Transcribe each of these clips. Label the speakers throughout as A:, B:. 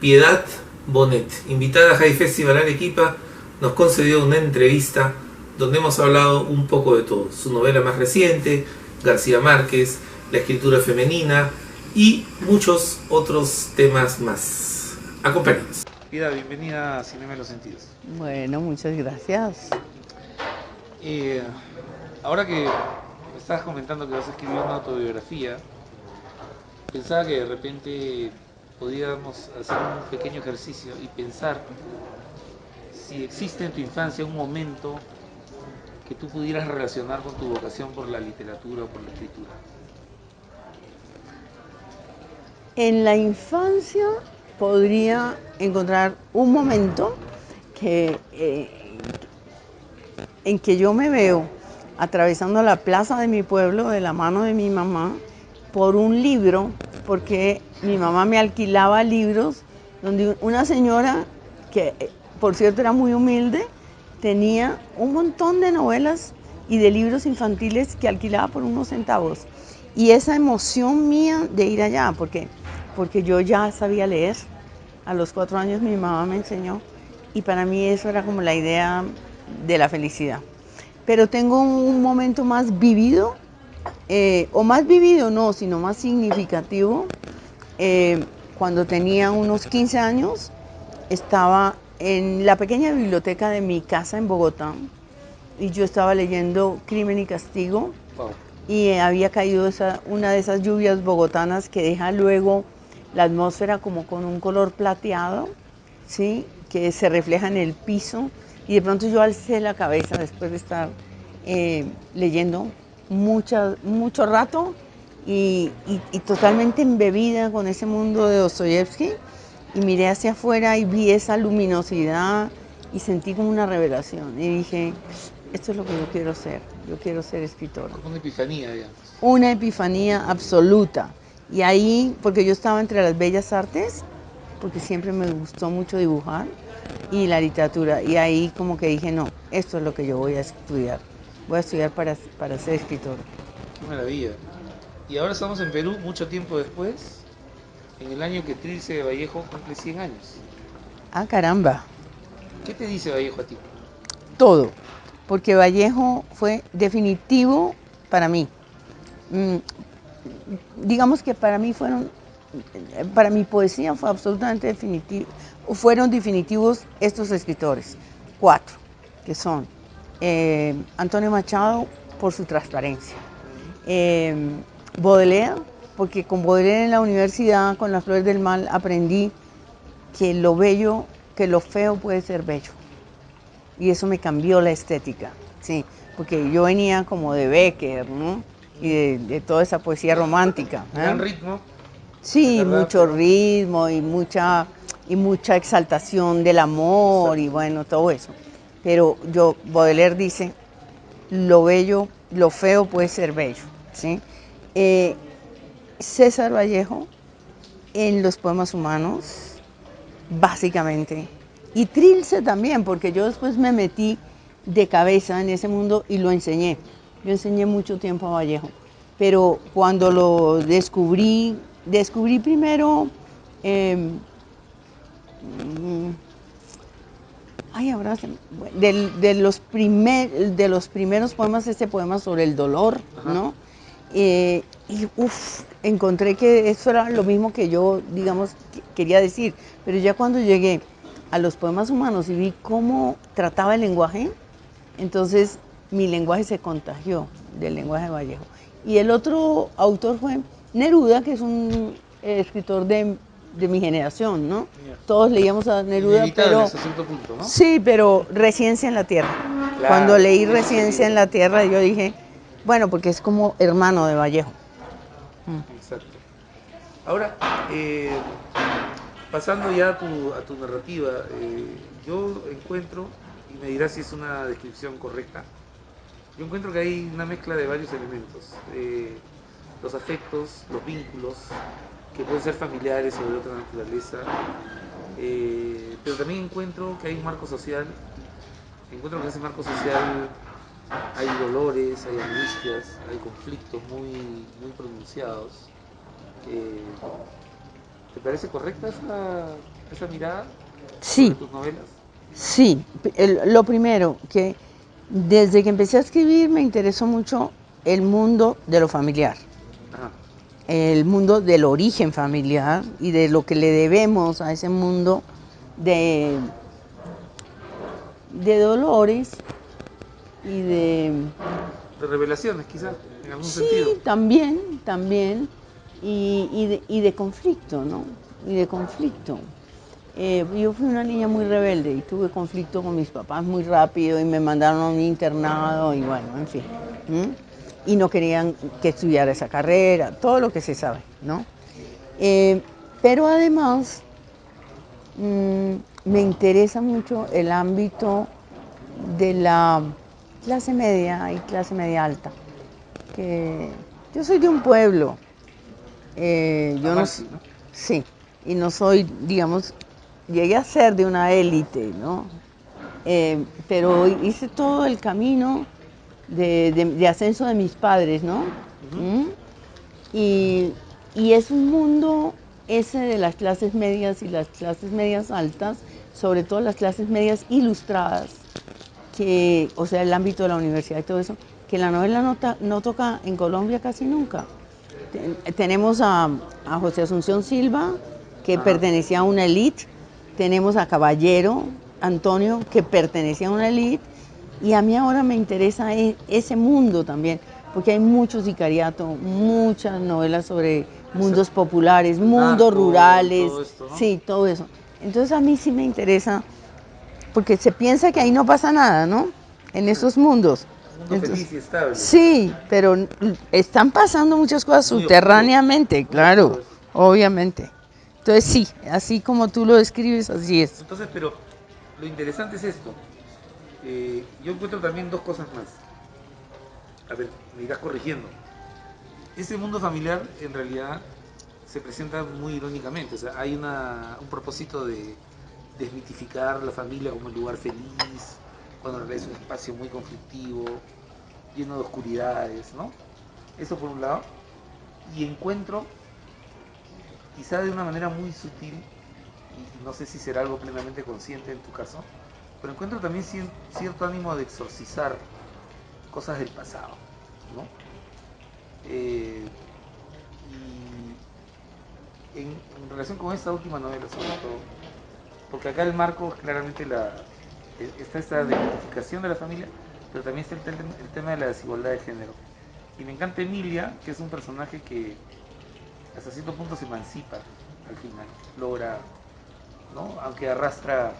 A: Piedad Bonet, invitada a High Festival Arequipa, nos concedió una entrevista donde hemos hablado un poco de todo. Su novela más reciente, García Márquez, la escritura femenina y muchos otros temas más. Acompáñanos. Piedad, bienvenida a Cinema de los Sentidos.
B: Bueno, muchas gracias.
A: Ahora que me estabas comentando que vas a escribir una autobiografía, pensaba que de repente podríamos hacer un pequeño ejercicio y pensar si existe en tu infancia un momento que tú pudieras relacionar con tu vocación por la literatura o por la escritura.
B: En la infancia podría encontrar un momento en que yo me veo atravesando la plaza de mi pueblo de la mano de mi mamá por un libro, porque mi mamá me alquilaba libros, donde una señora, que por cierto era muy humilde, tenía un montón de novelas y de libros infantiles que alquilaba por unos centavos. Y esa emoción mía de ir allá, porque yo ya sabía leer, a los 4 años mi mamá me enseñó, y para mí eso era como la idea de la felicidad. Pero tengo un momento más vivido, o más vivido no, sino más significativo. Cuando tenía unos 15 años, estaba en la pequeña biblioteca de mi casa en Bogotá, y yo estaba leyendo Crimen y Castigo, y había caído una de esas lluvias bogotanas que deja luego la atmósfera como con un color plateado, ¿sí? Que se refleja en el piso, y de pronto yo alcé la cabeza después de estar leyendo mucho rato y totalmente embebida con ese mundo de Dostoyevsky, y miré hacia afuera y vi esa luminosidad y sentí como una revelación y dije, esto es lo que yo quiero ser escritora.
A: Como una epifanía, digamos.
B: Una epifanía absoluta. Y ahí, porque yo estaba entre las bellas artes, porque siempre me gustó mucho dibujar, y la literatura, y ahí como que dije, no, esto es lo que yo voy a estudiar para ser escritora.
A: Qué maravilla. Y ahora estamos en Perú, mucho tiempo después, en el año que Trilce de Vallejo cumple 100 años.
B: Ah, caramba.
A: ¿Qué te dice Vallejo a ti?
B: Todo, porque Vallejo fue definitivo para mí. Digamos que para mi poesía fue absolutamente definitivo, fueron definitivos estos escritores, 4, que son Antonio Machado por su transparencia, Baudelaire, porque con Baudelaire en la universidad, con Las Flores del Mal, aprendí que lo bello, que lo feo puede ser bello, y eso me cambió la estética, sí, porque yo venía como de Becker, ¿no? Y de toda esa poesía romántica.
A: Gran ritmo.
B: Sí,
A: ¿verdad?
B: mucho ritmo y mucha exaltación del amor. Exacto. Y bueno, todo eso. Pero Baudelaire dice, lo bello, lo feo puede ser bello, ¿sí? César Vallejo, en los poemas humanos, básicamente. Y Trilce también, porque yo después me metí de cabeza en ese mundo y lo enseñé. Yo enseñé mucho tiempo a Vallejo. Pero cuando lo descubrí primero, de los primeros poemas, este poema sobre el dolor, ¿no? Y encontré que eso era lo mismo que yo, digamos, quería decir. Pero ya cuando llegué a los poemas humanos y vi cómo trataba el lenguaje, entonces mi lenguaje se contagió del lenguaje de Vallejo. Y el otro autor fue Neruda, que es un escritor de mi generación, ¿no? Todos leíamos a Neruda, pero
A: hasta cierto punto, ¿no?
B: sí, pero Residencia en la Tierra. Claro, cuando leí Residencia en la Tierra, yo dije, bueno, porque es como hermano de Vallejo.
A: Exacto. Ahora, pasando ya a tu narrativa, yo encuentro, y me dirás si es una descripción correcta, yo encuentro que hay una mezcla de varios elementos. Los afectos, los vínculos, que pueden ser familiares o de otra naturaleza, pero también encuentro que hay un marco social. Encuentro que en ese marco social hay dolores, hay angustias, hay conflictos muy pronunciados. ¿Te parece correcta esa mirada sobre
B: Sí,
A: tus novelas?
B: sí. Lo primero, que desde que empecé a escribir me interesó mucho el mundo de lo familiar,
A: Ajá.
B: el mundo del origen familiar y de lo que le debemos a ese mundo de, de dolores y de...
A: De revelaciones, quizás, en algún
B: Sí,
A: sentido.
B: también, y de conflicto, ¿no? Y de conflicto. Yo fui una niña muy rebelde y tuve conflicto con mis papás muy rápido y me mandaron a un internado y bueno, en fin. ¿M? Y no querían que estudiara esa carrera, todo lo que se sabe, ¿no? Eh, pero además me interesa mucho el ámbito de la clase media y clase media alta. Que yo soy de un pueblo, yo no,
A: Amalfi, ¿no?
B: sí, y no soy, digamos, llegué a ser de una élite, ¿no? Pero hice todo el camino de ascenso de mis padres, ¿no?
A: Ujú.
B: ¿Mm? Y, y es un mundo ese de las clases medias y las clases medias altas, sobre todo las clases medias ilustradas, que, o sea, el ámbito de la universidad y todo eso, que la novela no toca en Colombia casi nunca. Tenemos a José Asunción Silva, que
A: Ajá.
B: pertenecía a una élite, tenemos a Caballero, Antonio, que pertenecía a una élite, y a mí ahora me interesa ese mundo también, porque hay mucho sicariato, muchas novelas sobre mundos populares,
A: El
B: mundos
A: narco y
B: rurales,
A: todo esto, ¿no?
B: sí, todo eso. Entonces a mí sí me interesa porque se piensa que ahí no pasa nada, ¿no? En esos mundos.
A: Un mundo
B: Entonces,
A: feliz y estable.
B: sí, pero están pasando muchas cosas
A: Muy oscuro.
B: subterráneamente,
A: Muy oscuro
B: claro,
A: eso.
B: obviamente. Entonces sí, así como tú lo describes, así es.
A: Entonces, pero lo interesante es esto. Yo encuentro también dos cosas más. A ver, me irás corrigiendo. Ese mundo familiar en realidad se presenta muy irónicamente. O sea, hay un propósito de desmitificar la familia como un lugar feliz, cuando en realidad es un espacio muy conflictivo, lleno de oscuridades, ¿no? Eso por un lado. Y encuentro, quizá de una manera muy sutil, y no sé si será algo plenamente consciente en tu caso, pero encuentro también cierto ánimo de exorcizar cosas del pasado, ¿no? Eh, y en relación con esta última novela, sobre todo, porque acá el marco es claramente está esta identificación de la familia, pero también está el tema de la desigualdad de género. Y me encanta Emilia, que es un personaje que hasta cierto punto se emancipa al final, logra, ¿no? Aunque arrastra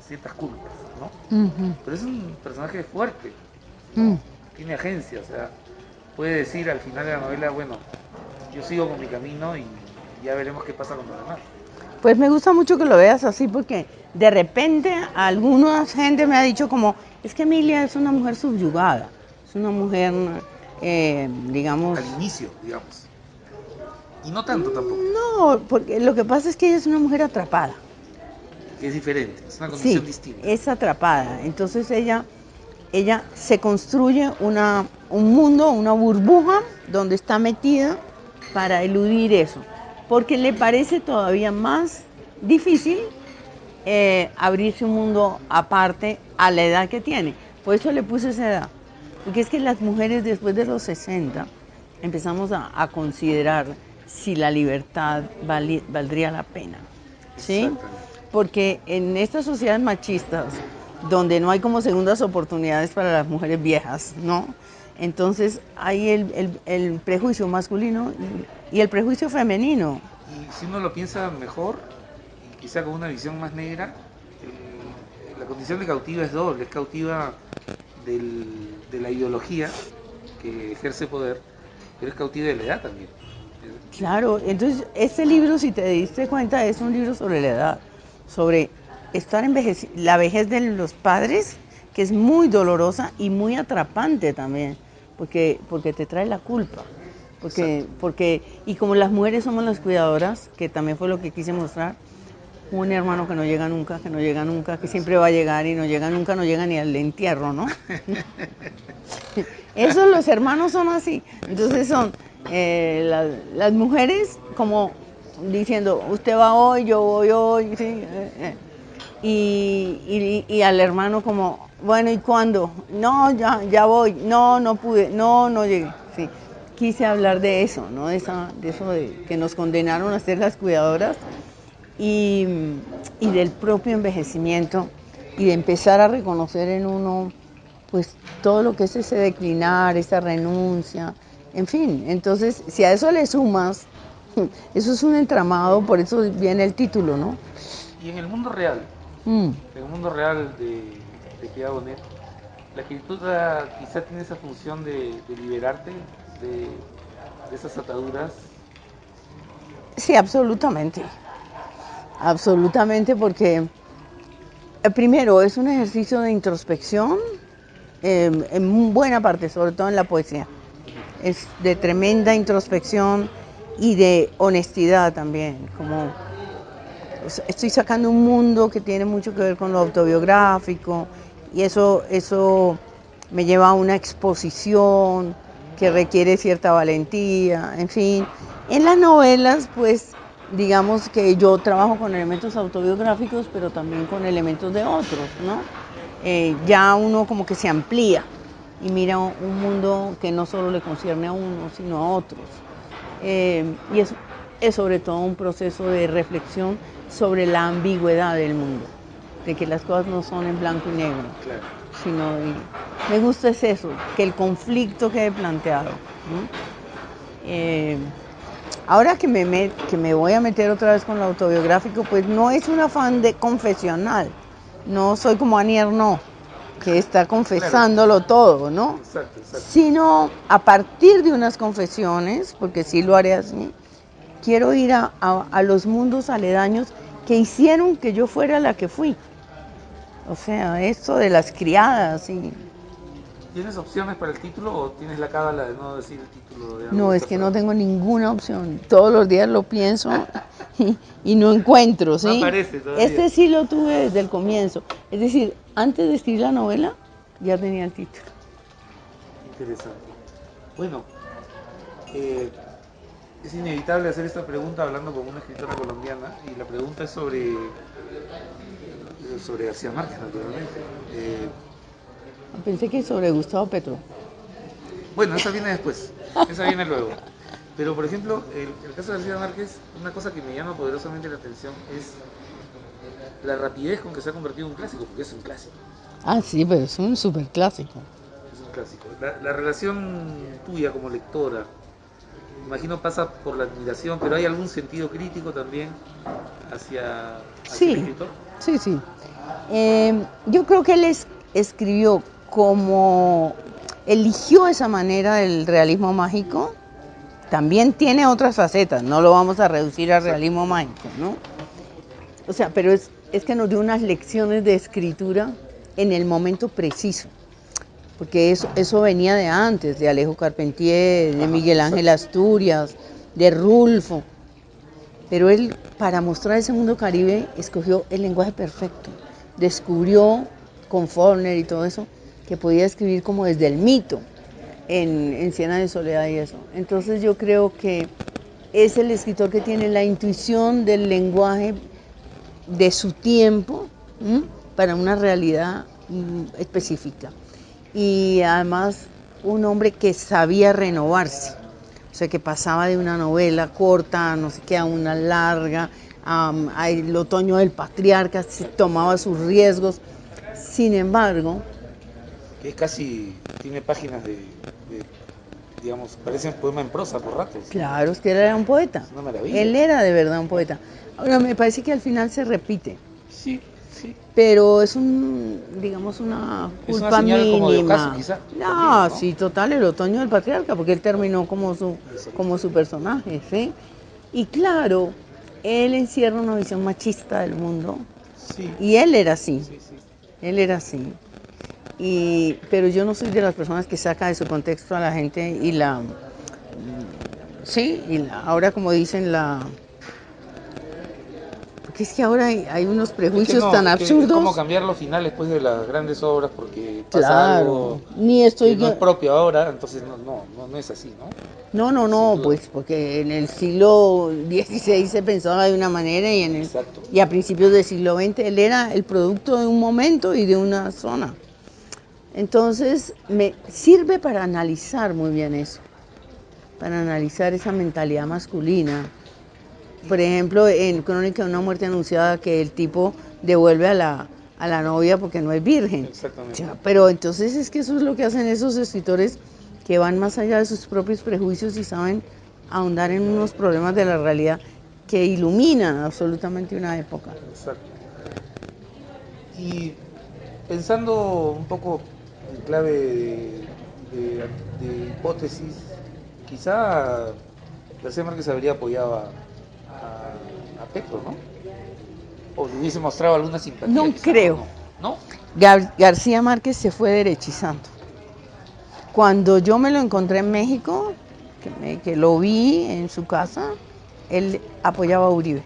A: ciertas culpas, ¿no?
B: Ujú,
A: Pero es un personaje fuerte,
B: mm.
A: ¿no? Tiene agencia, o sea, puede decir al final de la novela, bueno, yo sigo con mi camino y ya veremos qué pasa con los demás.
B: Pues me gusta mucho que lo veas así porque de repente alguna gente me ha dicho como, es que Emilia es una mujer subyugada, es una mujer, digamos,
A: Al inicio, digamos. Y no tanto tampoco,
B: no, porque lo que pasa es que ella es una mujer atrapada.
A: que es diferente, es una
B: Sí,
A: condición distinta.
B: es atrapada. Entonces ella se construye un mundo, una burbuja donde está metida para eludir eso. Porque le parece todavía más difícil abrirse un mundo aparte a la edad que tiene. Por eso le puse esa edad. Porque es que las mujeres después de los 60 empezamos a considerar si la libertad valdría la pena. ¿Sí?
A: Exactamente.
B: Porque en estas sociedades machistas, donde no hay como segundas oportunidades para las mujeres viejas, ¿no? Entonces hay el prejuicio masculino y el prejuicio femenino.
A: Y si uno lo piensa mejor, y quizá con una visión más negra, la condición de cautiva es doble, es cautiva de la ideología que ejerce poder, pero es cautiva de la edad también.
B: Claro, entonces este libro, si te diste cuenta, es un libro sobre la edad, sobre estar la vejez de los padres, que es muy dolorosa y muy atrapante también, porque te trae la culpa.
A: Exacto.
B: Y como las mujeres somos las cuidadoras, que también fue lo que quise mostrar, un hermano que no llega nunca, que no llega nunca, que siempre va a llegar y no llega nunca, no llega ni al entierro, ¿no? Esos los hermanos son así. Entonces son las mujeres como diciendo, usted va hoy, yo voy hoy, ¿sí? Y al hermano como, bueno, ¿y cuándo? No, ya voy, no pude, no llegué, sí. Quise hablar de eso, ¿no? De eso de que nos condenaron a ser las cuidadoras y del propio envejecimiento y de empezar a reconocer en uno, pues, todo lo que es ese declinar, esa renuncia, en fin. Entonces, si a eso le sumas, eso es un entramado, por eso viene el título, ¿no?
A: Y en el mundo real,
B: Mm.
A: en el mundo real de Piedad Bonet, la escritura quizá tiene esa función de liberarte de esas ataduras.
B: Sí, absolutamente. Absolutamente, porque primero es un ejercicio de introspección en buena parte, sobre todo en la poesía. Es de tremenda introspección y de honestidad también. Como estoy sacando un mundo que tiene mucho que ver con lo autobiográfico y eso me lleva a una exposición que requiere cierta valentía, en fin. En las novelas, pues, digamos que yo trabajo con elementos autobiográficos, pero también con elementos de otros, ¿no? Ya uno como que se amplía y mira un mundo que no solo le concierne a uno, sino a otros. Y es sobre todo un proceso de reflexión sobre la ambigüedad del mundo, de que las cosas no son en blanco y negro,
A: Claro.
B: sino me gusta es eso, que el conflicto quede planteado, ¿no? Ahora que me voy a meter otra vez con lo autobiográfico, pues no es un afán de confesional, no soy como Annie Ernaux, que está confesándolo todo, ¿no?
A: Exacto.
B: Sino a partir de unas confesiones, porque sí lo haré así, quiero ir a los mundos aledaños que hicieron que yo fuera la que fui. O sea, esto de las criadas y...
A: ¿Tienes opciones para el título o tienes la cábala de no decir el título de algo
B: No,
A: que
B: es que
A: estás
B: no tengo
A: trabajando?
B: ninguna opción. Todos los días lo pienso y no encuentro,
A: No
B: ¿sí?
A: aparece todavía.
B: Este sí lo tuve desde el comienzo. Es decir, antes de escribir la novela, ya tenía el título.
A: Interesante. Bueno, es inevitable hacer esta pregunta hablando con una escritora colombiana y la pregunta es sobre García Márquez, naturalmente.
B: Pensé que sobre Gustavo Petro.
A: Bueno, esa viene después, esa viene luego. Pero, por ejemplo, el caso de García Márquez, una cosa que me llama poderosamente la atención es la rapidez con que se ha convertido en un clásico, porque es un clásico.
B: Ah, sí, pero es un súper clásico.
A: Es un clásico. La relación tuya como lectora, imagino pasa por la admiración, pero ¿hay algún sentido crítico también hacia el
B: Sí,
A: escritor?
B: sí. Yo creo que él escribió como eligió esa manera del realismo mágico. También tiene otras facetas, no lo vamos a reducir al
A: Exacto.
B: realismo mágico, ¿no? O sea, pero es que nos dio unas lecciones de escritura en el momento preciso, porque eso venía de antes, de Alejo Carpentier, de
A: Ajá,
B: Miguel Ángel
A: exacto.
B: Asturias, de Rulfo. Pero él, para mostrar ese mundo caribe, escogió el lenguaje perfecto. Descubrió, con Faulkner y todo eso, que podía escribir como desde el mito, en Cien años de soledad y eso. Entonces yo creo que es el escritor que tiene la intuición del lenguaje de su tiempo, ¿m?, para una realidad específica. Y además un hombre que sabía renovarse. O sea, que pasaba de una novela corta, no sé qué, a una larga, a El otoño del patriarca, se tomaba sus riesgos. Sin embargo,
A: Que es casi, tiene páginas digamos, parecen poema en prosa por ratos.
B: claro, es que él era un poeta.
A: Es una maravilla.
B: Él era de verdad un poeta. Ahora, me parece que al final se repite,
A: Sí, sí.
B: pero es digamos, una
A: Es una
B: culpa
A: señal como de ocaso,
B: mínima.
A: quizá. También,
B: No,
A: ¿no?
B: sí, total, el otoño del patriarca, porque él terminó
A: Exacto.
B: como su personaje, ¿sí? Y claro, él encierra una visión machista del mundo,
A: Sí,
B: y él era así,
A: sí, sí.
B: él era así. Pero yo no soy de las personas que saca de su contexto a la gente ahora como dicen porque es que ahora hay unos
A: Es que
B: prejuicios
A: no,
B: tan
A: es que es como
B: absurdos.
A: cambiar los finales después de las grandes obras porque pasa
B: Claro,
A: algo
B: ni
A: que
B: estoy...
A: no es propio ahora, entonces no es así, ¿no?
B: No, no,
A: Sin
B: no,
A: duda.
B: pues porque en el siglo XVI se pensaba de una manera
A: Exacto.
B: y a principios del siglo XX él era el producto de un momento y de una zona. Entonces me sirve para analizar muy bien eso, para analizar esa mentalidad masculina. Por ejemplo, en Crónica de una muerte anunciada, que el tipo devuelve a la novia porque no es virgen.
A: Exactamente.
B: Ya, pero entonces es que eso es lo que hacen esos escritores que van más allá de sus propios prejuicios y saben ahondar en unos problemas de la realidad que iluminan absolutamente una época.
A: Exacto. Y pensando un poco en clave de hipótesis, quizá García Márquez habría apoyado a Petro, ¿no? O le hubiese mostrado alguna simpatía,
B: No
A: quizá, o
B: creo.
A: no. ¿No?
B: García Márquez se fue derechizando. Cuando yo me lo encontré en México, que lo vi en su casa, él apoyaba a Uribe.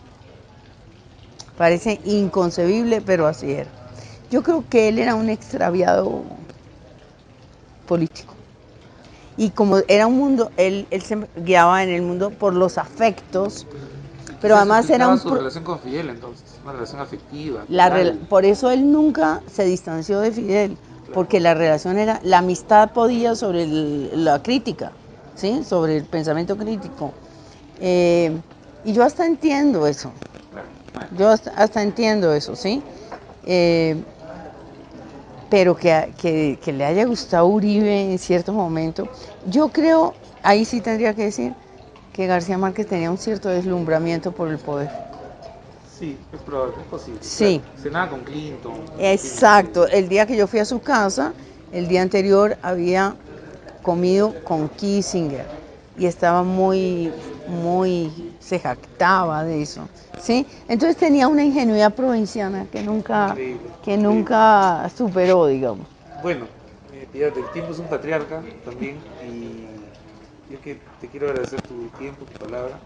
B: Parece inconcebible, pero así era. Yo creo que él era un extraviado político. Y como era un mundo, él se guiaba en el mundo por los afectos,
A: Y
B: pero
A: quizás
B: además era
A: implicaba
B: un...
A: su relación con Fidel entonces, una relación afectiva,
B: La,
A: total.
B: por eso él nunca se distanció de Fidel,
A: Claro.
B: porque la relación era, la amistad podía sobre la crítica, ¿sí? Sobre el pensamiento crítico. Y yo hasta entiendo eso,
A: Claro. Bueno,
B: yo hasta entiendo eso, ¿sí? Pero que le haya gustado Uribe en cierto momento, yo creo, ahí sí tendría que decir, que García Márquez tenía un cierto deslumbramiento por el poder.
A: sí, es probable, es posible. Claro.
B: Sí,
A: Cenaba con Clinton, en fin.
B: exacto. El día que yo fui a su casa, el día anterior había comido con Kissinger y estaba se jactaba de eso, ¿sí? Entonces tenía una ingenuidad provinciana
A: Increíble,
B: que
A: increíble.
B: nunca superó, digamos.
A: Bueno, fíjate, el tiempo es un patriarca también y yo que te quiero agradecer tu tiempo, tu palabra.